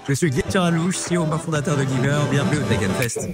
Je suis Gaëtan Alouche, CEO fondateur de Glimmer. Bienvenue au Tech Fest.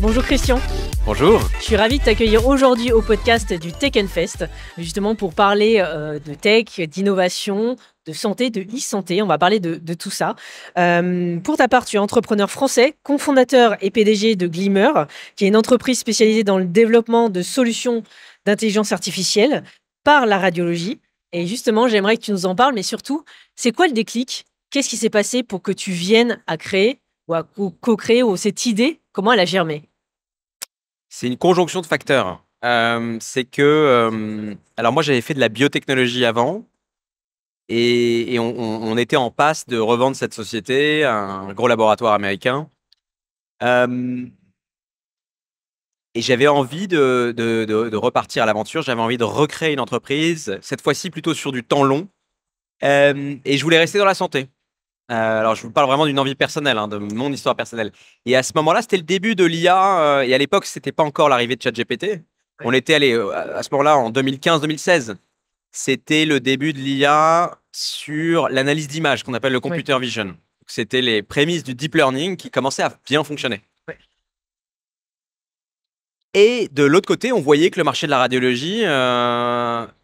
Bonjour Christian. Bonjour. Je suis ravie de t'accueillir aujourd'hui au podcast du Tech Fest, justement pour parler de tech, d'innovation, de santé, de e-santé. On va parler de tout ça. Pour ta part, tu es entrepreneur français, cofondateur et PDG de Glimmer, qui est une entreprise spécialisée dans le développement de solutions d'intelligence artificielle par la radiologie. Et justement, j'aimerais que tu nous en parles, mais surtout, c'est quoi le déclic? Qu'est-ce qui s'est passé pour que tu viennes à créer ou à co-créer ou cette idée? Comment elle a germé? C'est une conjonction de facteurs. C'est que, alors moi j'avais fait de la biotechnologie avant et on était en passe de revendre cette société à un gros laboratoire américain. Euh, et j'avais envie de repartir à l'aventure, j'avais envie de recréer une entreprise, cette fois-ci plutôt sur du temps long. Et je voulais rester dans la santé. Alors, je vous parle vraiment d'une envie personnelle, hein, de mon histoire personnelle. Et à ce moment-là, c'était le début de l'IA. Et à l'époque, c'était pas encore l'arrivée de ChatGPT. On était allé à ce moment-là en 2015-2016. C'était le début de l'IA sur l'analyse d'images qu'on appelle le computer vision. C'était les prémices du deep learning qui commençaient à bien fonctionner. Et de l'autre côté, on voyait que le marché de la radiologie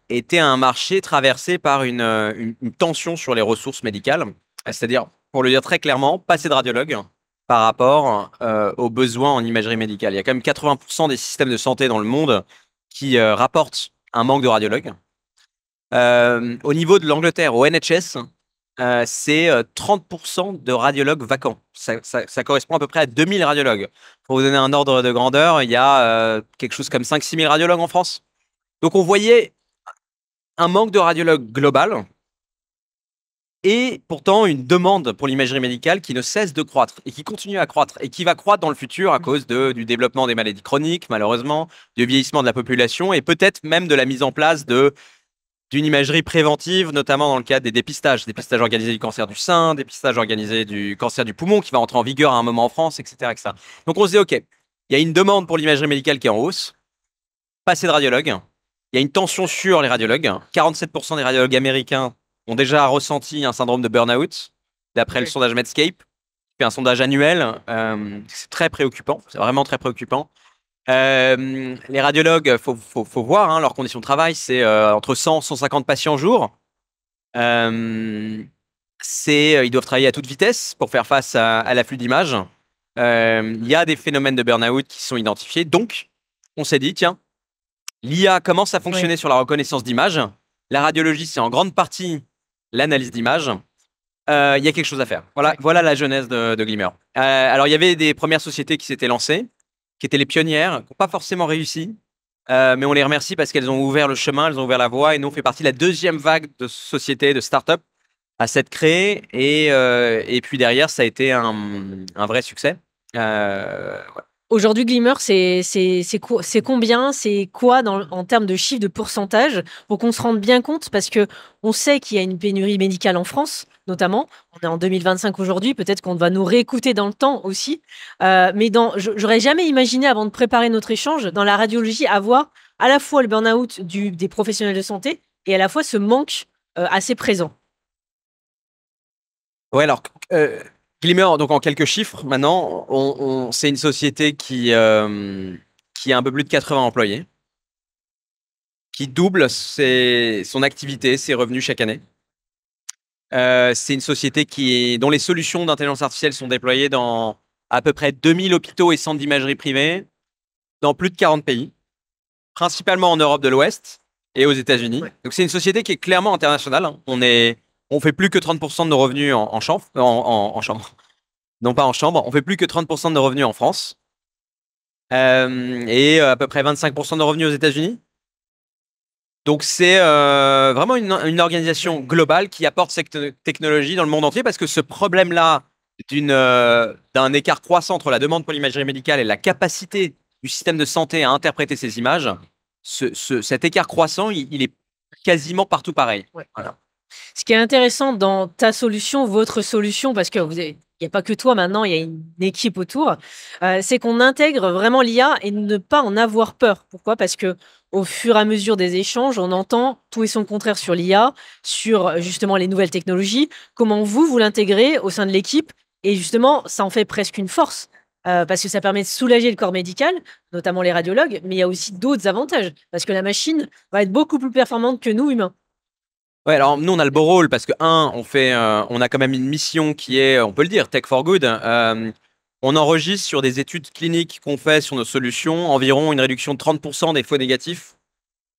était un marché traversé par une tension sur les ressources médicales. C'est-à-dire, pour le dire très clairement, pas assez de radiologues par rapport aux besoins en imagerie médicale. Il y a quand même 80% des systèmes de santé dans le monde qui rapportent un manque de radiologues. Au niveau de l'Angleterre, au NHS, c'est 30% de radiologues vacants. Ça correspond à peu près à 2000 radiologues. Pour vous donner un ordre de grandeur, il y a quelque chose comme 5-6 000 radiologues en France. Donc on voyait un manque de radiologues global et pourtant une demande pour l'imagerie médicale qui ne cesse de croître et qui continue à croître et qui va croître dans le futur à cause du développement des maladies chroniques, malheureusement, du vieillissement de la population et peut-être même de la mise en place d'une imagerie préventive, notamment dans le cadre des dépistages organisés du cancer du sein, dépistages organisés du cancer du poumon qui va entrer en vigueur à un moment en France, etc. etc. Donc on se dit, OK, il y a une demande pour l'imagerie médicale qui est en hausse, pas assez de radiologues, il y a une tension sur les radiologues, 47% des radiologues américains ont déjà ressenti un syndrome de burn-out, d'après le sondage Medscape, qui fait un sondage annuel, c'est très préoccupant, c'est vraiment très préoccupant. Les radiologues, faut voir, hein, leurs conditions de travail, c'est entre 100 et 150 patients jour. Ils doivent travailler à toute vitesse pour faire face à l'afflux d'images. Il y a des phénomènes de burn-out qui sont identifiés. Donc, on s'est dit, tiens, l'IA commence à fonctionner sur la reconnaissance d'images. La radiologie, c'est en grande partie l'analyse d'images. Il y a quelque chose à faire. Voilà la genèse de Glimmer. Alors, il y avait des premières sociétés qui s'étaient lancées, qui étaient les pionnières, qui n'ont pas forcément réussi, mais on les remercie parce qu'elles ont ouvert le chemin, elles ont ouvert la voie, et nous, on fait partie de la deuxième vague de sociétés, de start-up à s'être créées, et puis derrière, ça a été un vrai succès. Aujourd'hui, Glimmer, c'est combien? C'est quoi en termes de chiffre, de pourcentage, pour qu'on se rende bien compte? Parce qu'on sait qu'il y a une pénurie médicale en France, notamment. On est en 2025 aujourd'hui, peut-être qu'on va nous réécouter dans le temps aussi. Mais j'aurais jamais imaginé, avant de préparer notre échange, dans la radiologie, avoir à la fois le burn-out des professionnels de santé et à la fois ce manque assez présent. Ouais, alors, Glimmer, donc en quelques chiffres, maintenant, c'est une société qui a un peu plus de 80 employés, qui double son activité, ses revenus chaque année. C'est une société dont les solutions d'intelligence artificielle sont déployées dans à peu près 2000 hôpitaux et centres d'imagerie privés dans plus de 40 pays, principalement en Europe de l'Ouest et aux États-Unis. Donc c'est une société qui est clairement internationale, hein. On fait plus que 30% de nos revenus en chambre, non pas en chambre, on fait plus que 30% de nos revenus en France et à peu près 25% de nos revenus aux États-Unis. Donc c'est vraiment une organisation globale qui apporte cette technologie dans le monde entier parce que ce problème-là d'un écart croissant entre la demande pour l'imagerie médicale et la capacité du système de santé à interpréter ces images, cet écart croissant, il est quasiment partout pareil. Voilà. Ce qui est intéressant dans ta solution, votre solution, parce que il n'y a pas que toi maintenant, il y a une équipe autour, c'est qu'on intègre vraiment l'IA et ne pas en avoir peur. Pourquoi? Parce que au fur et à mesure des échanges, on entend tout et son contraire sur l'IA, sur justement les nouvelles technologies. Comment vous l'intégrez au sein de l'équipe? Et justement, ça en fait presque une force, parce que ça permet de soulager le corps médical, notamment les radiologues, mais il y a aussi d'autres avantages, parce que la machine va être beaucoup plus performante que nous, humains. Ouais, alors nous on a le beau rôle parce que on a quand même une mission qui est, on peut le dire, tech for good. On enregistre sur des études cliniques qu'on fait sur nos solutions environ une réduction de 30% des faux négatifs.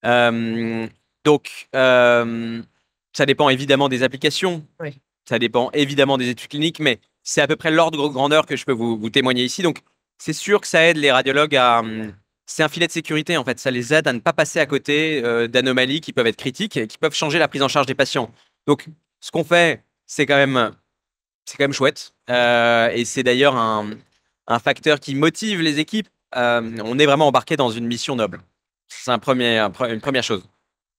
Donc, ça dépend évidemment des applications, Oui. ça dépend évidemment des études cliniques, mais c'est à peu près l'ordre de grandeur que je peux vous témoigner ici. Donc, c'est sûr que ça aide les radiologues c'est un filet de sécurité en fait. Ça les aide à ne pas passer à côté d'anomalies qui peuvent être critiques et qui peuvent changer la prise en charge des patients. Donc, ce qu'on fait, c'est quand même chouette. Et c'est d'ailleurs un facteur qui motive les équipes. On est vraiment embarqué dans une mission noble. C'est une première chose.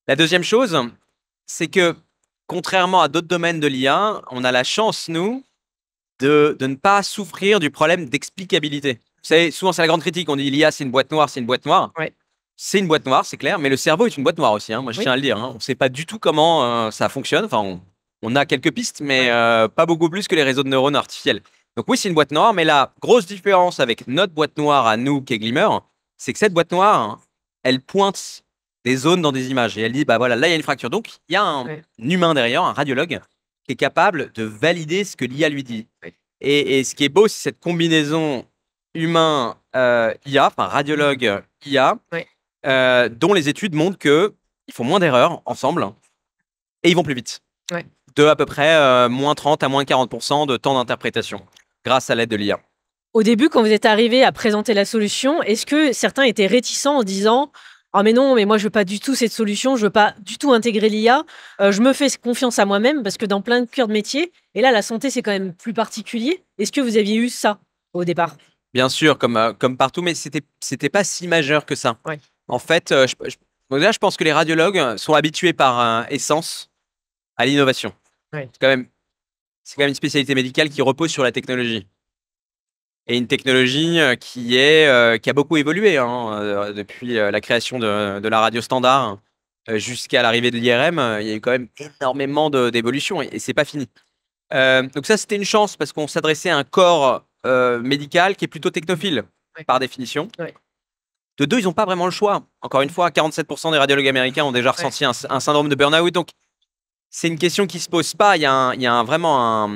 La deuxième chose, c'est que contrairement à d'autres domaines de l'IA, on a la chance, nous, de ne pas souffrir du problème d'explicabilité. Vous savez, souvent, c'est la grande critique. On dit l'IA, c'est une boîte noire, c'est une boîte noire. Ouais. C'est une boîte noire, c'est clair, mais le cerveau est une boîte noire aussi. Moi, je Oui. tiens à le dire. On ne sait pas du tout comment ça fonctionne. Enfin, on a quelques pistes, mais pas beaucoup plus que les réseaux de neurones artificiels. Donc oui, c'est une boîte noire, mais la grosse différence avec notre boîte noire à nous, qui est Glimmer, c'est que cette boîte noire, elle pointe des zones dans des images et elle dit, bah voilà, là, il y a une fracture. Donc, il y a un humain derrière, un radiologue, qui est capable de valider ce que l'IA lui dit. Oui. Et ce qui est beau, c'est cette combinaison humain IA, enfin radiologue IA, dont les études montrent qu'ils font moins d'erreurs ensemble et ils vont plus vite. Ouais. De à peu près moins 30 à moins 40% de temps d'interprétation grâce à l'aide de l'IA. Au début, quand vous êtes arrivé à présenter la solution, est-ce que certains étaient réticents en disant « Ah mais non, mais moi je veux pas du tout cette solution, je veux pas du tout intégrer l'IA, je me fais confiance à moi-même parce que dans plein de cœurs de métier, et là la santé c'est quand même plus particulier. » Est-ce que vous aviez eu ça au départ? Bien sûr, comme partout, mais c'était pas si majeur que ça. Ouais. En fait, déjà, je pense que les radiologues sont habitués par essence à l'innovation. Ouais. C'est quand même une spécialité médicale qui repose sur la technologie. Et une technologie qui a beaucoup évolué depuis la création de la radio standard jusqu'à l'arrivée de l'IRM. Il y a eu quand même énormément d'évolutions et c'est pas fini. Donc ça, c'était une chance parce qu'on s'adressait à un corps médical qui est plutôt technophile par définition. Ouais. De deux, ils n'ont pas vraiment le choix. Encore une fois, 47% des radiologues américains ont déjà ressenti un syndrome de burn-out. Donc, c'est une question qui ne se pose pas. Il y a vraiment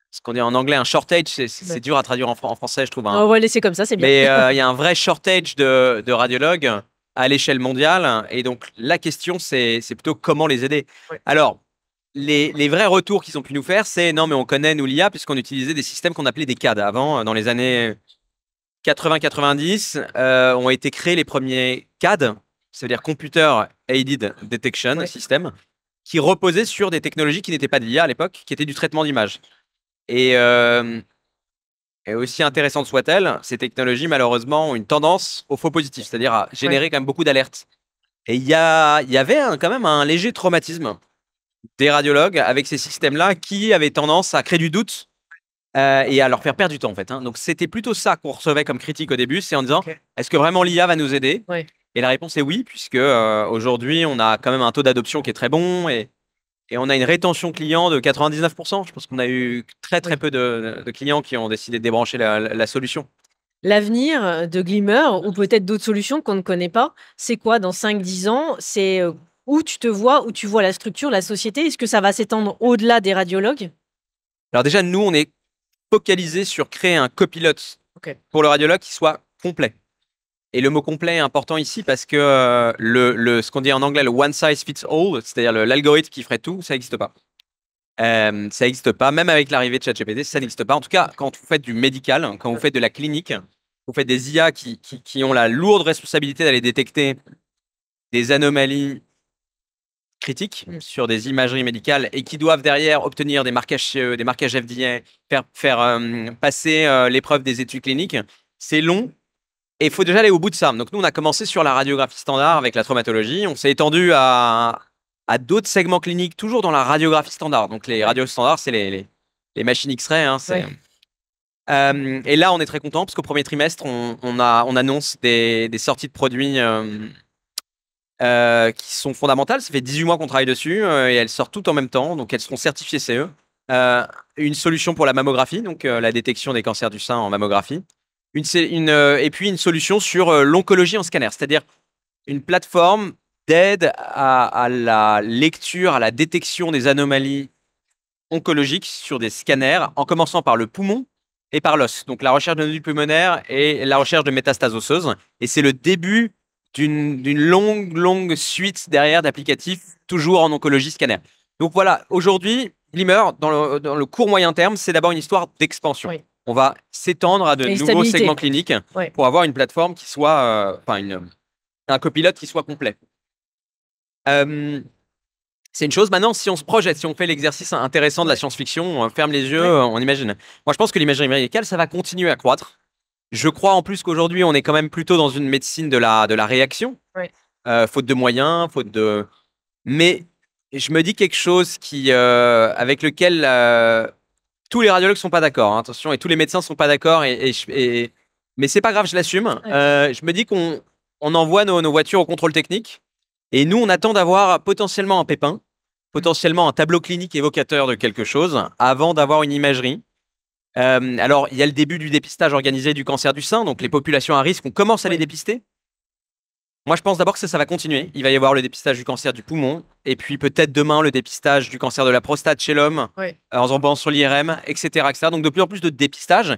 ce qu'on dit en anglais, un shortage. C'est dur à traduire en français, je trouve. On va laisser comme ça, c'est bien. Mais il y a un vrai shortage de radiologues à l'échelle mondiale. Et donc, la question, c'est plutôt comment les aider. Ouais. Alors, les vrais retours qu'ils ont pu nous faire, c'est non, mais on connaît, nous, l'IA, puisqu'on utilisait des systèmes qu'on appelait des CAD. Avant, dans les années 80-90, ont été créés les premiers CAD, ça veut dire Computer Aided Detection System, qui reposaient sur des technologies qui n'étaient pas de l'IA à l'époque, qui étaient du traitement d'image. Et aussi intéressantes soient-elles, ces technologies, malheureusement, ont une tendance au faux positif, c'est-à-dire à générer quand même beaucoup d'alertes. Et il y avait quand même un léger traumatisme des radiologues avec ces systèmes-là qui avaient tendance à créer du doute et à leur faire perdre du temps, en fait. Donc, c'était plutôt ça qu'on recevait comme critique au début, c'est en disant, est-ce que vraiment l'IA va nous aider? Et la réponse est oui, puisque aujourd'hui, on a quand même un taux d'adoption qui est très bon et on a une rétention client de 99%. Je pense qu'on a eu très peu de clients qui ont décidé de débrancher la solution. L'avenir de Glimmer, ou peut-être d'autres solutions qu'on ne connaît pas, c'est quoi dans 5-10 ans? C'est où tu te vois, où tu vois la structure, la société? Est-ce que ça va s'étendre au-delà des radiologues? Alors déjà, nous, on est focalisé sur créer un copilote pour le radiologue qui soit complet. Et le mot complet est important ici parce que ce qu'on dit en anglais, le one size fits all, c'est-à-dire l'algorithme qui ferait tout, ça n'existe pas. Ça n'existe pas, même avec l'arrivée de ChatGPT, ça n'existe pas. En tout cas, quand vous faites du médical, quand vous faites de la clinique, vous faites des IA qui ont la lourde responsabilité d'aller détecter des anomalies critiques sur des imageries médicales et qui doivent derrière obtenir des marquages CE, des marquages FDA, faire passer l'épreuve des études cliniques. C'est long et il faut déjà aller au bout de ça. Donc nous, on a commencé sur la radiographie standard avec la traumatologie. On s'est étendu à d'autres segments cliniques, toujours dans la radiographie standard. Donc les radios standards, c'est les machines X-ray. Et là, on est très content parce qu'au premier trimestre, on annonce des sorties de produits qui sont fondamentales. Ça fait 18 mois qu'on travaille dessus et elles sortent toutes en même temps. Donc, elles seront certifiées CE. Une solution pour la mammographie, donc la détection des cancers du sein en mammographie. Et puis, une solution sur l'oncologie en scanner, c'est-à-dire une plateforme d'aide à la lecture, à la détection des anomalies oncologiques sur des scanners, en commençant par le poumon et par l'os. Donc la recherche de nodules pulmonaires et la recherche de métastases osseuses. Et c'est le début d'une longue suite derrière d'applicatifs, toujours en oncologie scanner. Donc voilà, aujourd'hui, Glimmer, dans le court moyen terme, c'est d'abord une histoire d'expansion. Oui. On va s'étendre à de Et nouveaux stabilité. segments cliniques Ouais. pour avoir une plateforme qui soit, un copilote qui soit complet. C'est une chose. Maintenant, si on se projette, si on fait l'exercice intéressant de la science-fiction, on ferme les yeux, on imagine. Moi, je pense que l'imagerie médicale, ça va continuer à croître. Je crois en plus qu'aujourd'hui, on est quand même plutôt dans une médecine de la réaction, Ouais. faute de moyens, Mais je me dis quelque chose avec lequel tous les radiologues sont pas d'accord, hein, attention, et tous les médecins sont pas d'accord. Mais c'est pas grave, je l'assume. Je me dis qu'on envoie nos voitures au contrôle technique. Et nous, on attend d'avoir potentiellement un pépin, potentiellement un tableau clinique évocateur de quelque chose, avant d'avoir une imagerie. Alors, il y a le début du dépistage organisé du cancer du sein, donc les populations à risque, on commence à les dépister. Moi, je pense d'abord que ça va continuer. Il va y avoir le dépistage du cancer du poumon, et puis peut-être demain le dépistage du cancer de la prostate chez l'homme, en se sur l'IRM, etc., etc. Donc, de plus en plus de dépistage.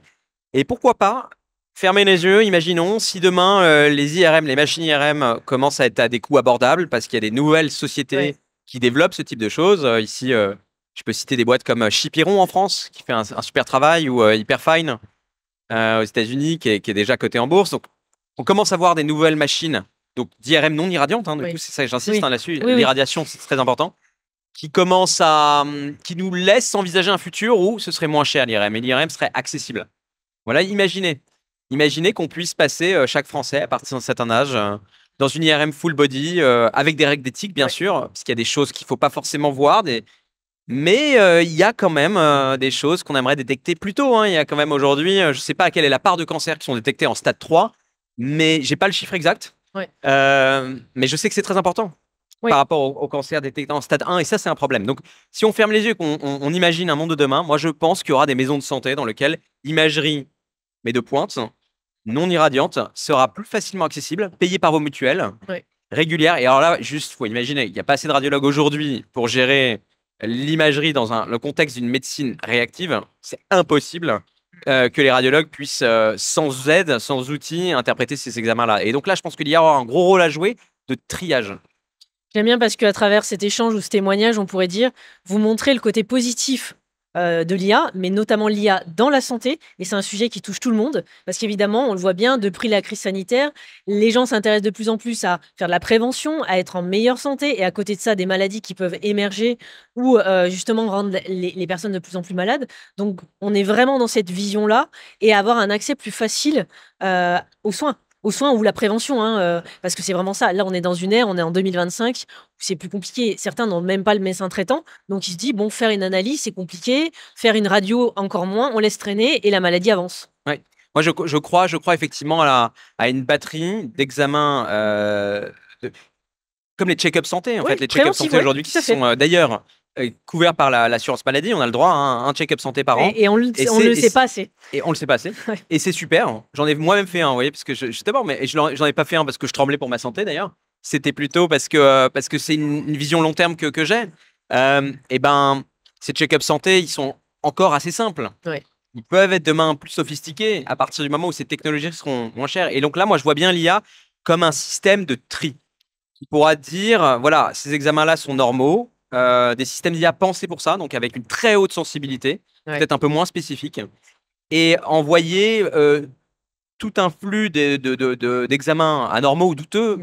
Et pourquoi pas fermer les yeux, imaginons, si demain les IRM, les machines IRM commencent à être à des coûts abordables parce qu'il y a des nouvelles sociétés qui développent ce type de choses. Ici, je peux citer des boîtes comme Chipiron en France, qui fait un super travail, ou Hyperfine aux États-Unis, qui est déjà coté en bourse. Donc, on commence à voir des nouvelles machines d'IRM non irradiantes. Du coup, c'est ça que j'insiste là-dessus. L'irradiation, c'est très important. Qui nous laisse envisager un futur où ce serait moins cher l'IRM et l'IRM serait accessible. Voilà, imaginez qu'on puisse passer chaque Français à partir d'un certain âge dans une IRM full body avec des règles d'éthique, bien sûr, parce qu'il y a des choses qu'il ne faut pas forcément voir. Mais il y a quand même des choses qu'on aimerait détecter plus tôt. Hein. Il y a quand même aujourd'hui, je ne sais pas quelle est la part de cancers qui sont détectés en stade 3, mais je n'ai pas le chiffre exact. Mais je sais que c'est très important par rapport au cancer détecté en stade 1, et ça, c'est un problème. Donc, si on ferme les yeux et qu'on imagine un monde de demain, moi, je pense qu'il y aura des maisons de santé dans lesquelles l'imagerie, mais de pointe, non irradiante, sera plus facilement accessible, payée par vos mutuelles, régulière. Et alors là, juste, faut imaginer, il n'y a pas assez de radiologues aujourd'hui pour gérer l'imagerie dans le contexte d'une médecine réactive. C'est impossible que les radiologues puissent, sans aide, sans outils, interpréter ces examens-là. Et donc là, je pense qu'il y aura un gros rôle à jouer de triage. J'aime bien parce qu'à travers cet échange ou ce témoignage, on pourrait dire, vous montrez le côté positif de l'IA, mais notamment l'IA dans la santé. Et c'est un sujet qui touche tout le monde, parce qu'évidemment, on le voit bien, depuis la crise sanitaire, les gens s'intéressent de plus en plus à faire de la prévention, à être en meilleure santé, et à côté de ça, des maladies qui peuvent émerger ou justement rendre les personnes de plus en plus malades. Donc, on est vraiment dans cette vision-là, et avoir un accès plus facile aux soins ou la prévention, parce que c'est vraiment ça. Là, on est dans une ère, on est en 2025, où c'est plus compliqué. Certains n'ont même pas le médecin traitant, donc ils se disent, bon, faire une analyse, c'est compliqué, faire une radio, encore moins, on laisse traîner et la maladie avance. Ouais. Moi, je crois effectivement à une batterie d'examens, comme les check-up santé, en fait. Les check-up santé aujourd'hui qui sont d'ailleurs couverts par l'assurance maladie. On a le droit à un check-up santé par an. Et on ne le sait pas assez. Et on le sait pas assez. Et c'est super. J'en ai moi-même fait un, vous voyez, parce que justement, mais j'en ai pas fait un parce que je tremblais pour ma santé d'ailleurs. C'était plutôt parce que c'est une vision long terme que j'ai. Et ben, ces check-up santé, ils sont encore assez simples. Ils peuvent être demain plus sophistiqués à partir du moment où ces technologies seront moins chères. Et donc là, moi, je vois bien l'IA comme un système de tri qui pourra dire, voilà, ces examens-là sont normaux. Des systèmes d'IA pensés pour ça, donc avec une très haute sensibilité, peut-être un peu moins spécifique, et envoyer tout un flux d'examens anormaux ou douteux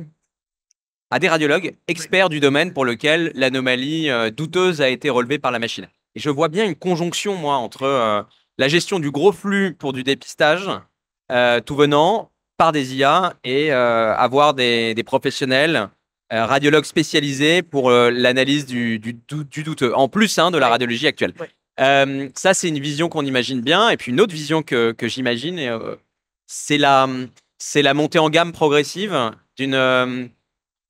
à des radiologues experts du domaine pour lequel l'anomalie douteuse a été relevée par la machine. Et je vois bien une conjonction, moi, entre la gestion du gros flux pour du dépistage, tout venant par des IA, et avoir des professionnels radiologues spécialisés pour l'analyse du douteux, en plus de la radiologie actuelle. Ça, c'est une vision qu'on imagine bien. Et puis une autre vision que j'imagine, c'est la montée en gamme progressive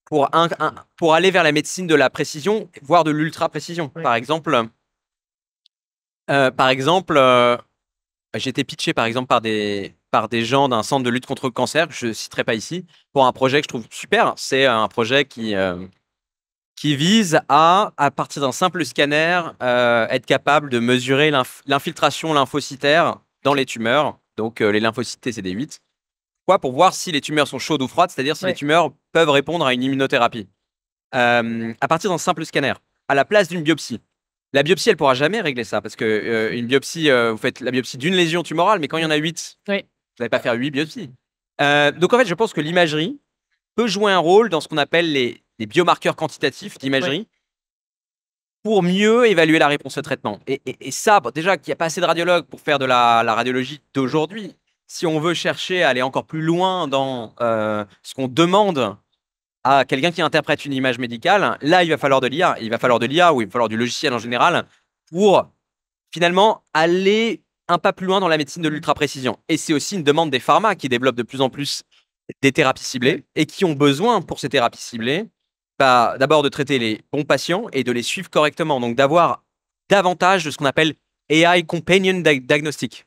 pour aller vers la médecine de la précision, voire de l'ultra précision. Ouais. Par exemple, j'ai été pitché par exemple par des gens d'un centre de lutte contre le cancer, que je ne citerai pas ici, pour un projet que je trouve super. C'est un projet qui vise à partir d'un simple scanner, être capable de mesurer l'infiltration lymphocytaire dans les tumeurs. Donc, les lymphocytes T, c'est des 8. Quoi, pour voir si les tumeurs sont chaudes ou froides, c'est-à-dire si les tumeurs peuvent répondre à une immunothérapie. À partir d'un simple scanner, à la place d'une biopsie. La biopsie, elle ne pourra jamais régler ça, parce que une biopsie, vous faites la biopsie d'une lésion tumorale, mais quand il y en a 8, vous n'allez pas faire 8 biopsies. Donc, en fait, je pense que l'imagerie peut jouer un rôle dans ce qu'on appelle les biomarqueurs quantitatifs d'imagerie pour mieux évaluer la réponse au traitement. Et ça, bon, déjà qu'il n'y a pas assez de radiologues pour faire de la radiologie d'aujourd'hui, si on veut chercher à aller encore plus loin dans ce qu'on demande à quelqu'un qui interprète une image médicale, là, il va falloir de l'IA. Il va falloir de l'IA ou il va falloir du logiciel en général pour finalement aller un pas plus loin dans la médecine de l'ultra-précision. Et c'est aussi une demande des pharma qui développent de plus en plus des thérapies ciblées et qui ont besoin pour ces thérapies ciblées d'abord de traiter les bons patients et de les suivre correctement. Donc d'avoir davantage de ce qu'on appelle AI Companion Diagnostic.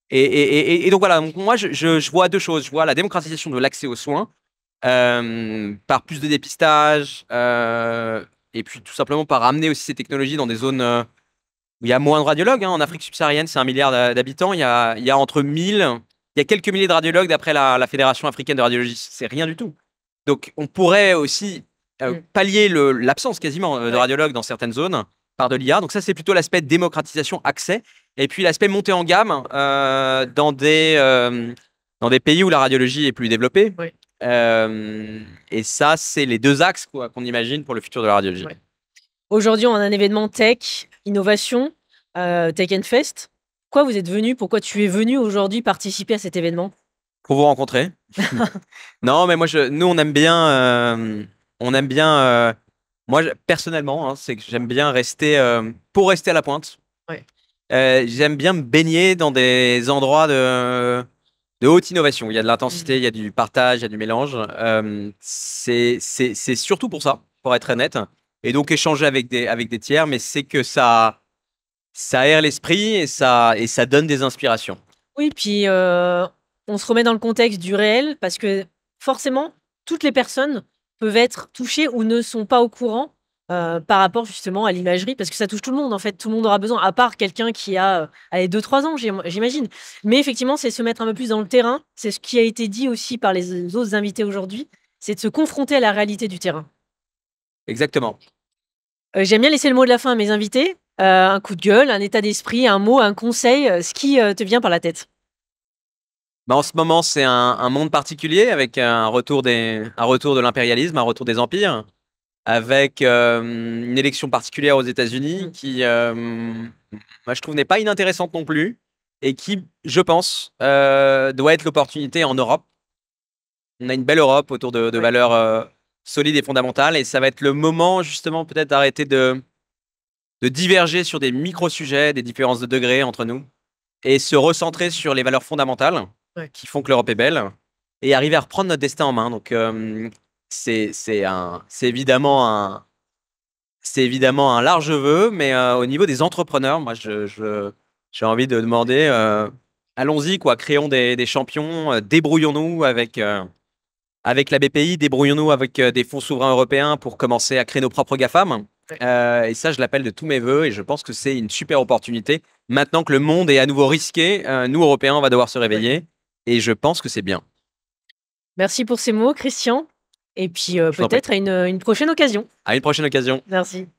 Et donc voilà, donc moi je vois deux choses. Je vois la démocratisation de l'accès aux soins par plus de dépistage et puis tout simplement par amener aussi ces technologies dans des zones où il y a moins de radiologues. En Afrique subsaharienne, c'est 1 milliard d'habitants. Il y a entre 1000, il y a quelques milliers de radiologues d'après la Fédération africaine de radiologie. C'est rien du tout. Donc on pourrait aussi pallier l'absence quasiment de radiologues dans certaines zones par de l'IA. Donc ça, c'est plutôt l'aspect démocratisation, accès. Et puis l'aspect montée en gamme dans des pays où la radiologie est plus développée. Et ça, c'est les deux axes qu'on imagine pour le futur de la radiologie. Aujourd'hui, on a un événement tech, innovation, Tech Fest. Pourquoi vous êtes venu? Pourquoi tu es venu aujourd'hui participer à cet événement? Pour vous rencontrer. Non, mais nous, on aime bien... moi, personnellement, c'est que j'aime bien rester... pour rester à la pointe. J'aime bien me baigner dans des endroits de haute innovation. Il y a de l'intensité, il y a du partage, il y a du mélange. C'est surtout pour ça, pour être honnête. Et donc échanger avec des tiers, mais c'est que ça aère l'esprit et ça donne des inspirations. Oui, puis on se remet dans le contexte du réel parce que forcément, toutes les personnes peuvent être touchées ou ne sont pas au courant par rapport justement à l'imagerie, parce que ça touche tout le monde en fait. Tout le monde aura besoin, à part quelqu'un qui a 2-3 ans, j'imagine. Mais effectivement, c'est se mettre un peu plus dans le terrain. C'est ce qui a été dit aussi par les autres invités aujourd'hui. C'est de se confronter à la réalité du terrain. Exactement. J'aime bien laisser le mot de la fin à mes invités. Un coup de gueule, un état d'esprit, un mot, un conseil, ce qui te vient par la tête. En ce moment, c'est un monde particulier avec un retour de l'impérialisme, un retour des empires, avec une élection particulière aux États-Unis qui, moi, je trouve, n'est pas inintéressante non plus et qui, je pense, doit être l'opportunité en Europe. On a une belle Europe autour de valeurs solides et fondamentales et ça va être le moment, justement, peut-être d'arrêter de diverger sur des micro-sujets, des différences de degrés entre nous et se recentrer sur les valeurs fondamentales qui font que l'Europe est belle et arriver à reprendre notre destin en main. Donc, c'est évidemment un large vœu, mais au niveau des entrepreneurs, moi, j'ai envie de demander, allons-y, créons des champions, débrouillons-nous avec la BPI, débrouillons-nous avec des fonds souverains européens pour commencer à créer nos propres GAFAM. Et ça, je l'appelle de tous mes voeux et je pense que c'est une super opportunité. Maintenant que le monde est à nouveau risqué, nous, Européens, on va devoir se réveiller et je pense que c'est bien. Merci pour ces mots, Christian. Et puis peut-être à une prochaine occasion. À une prochaine occasion. Merci.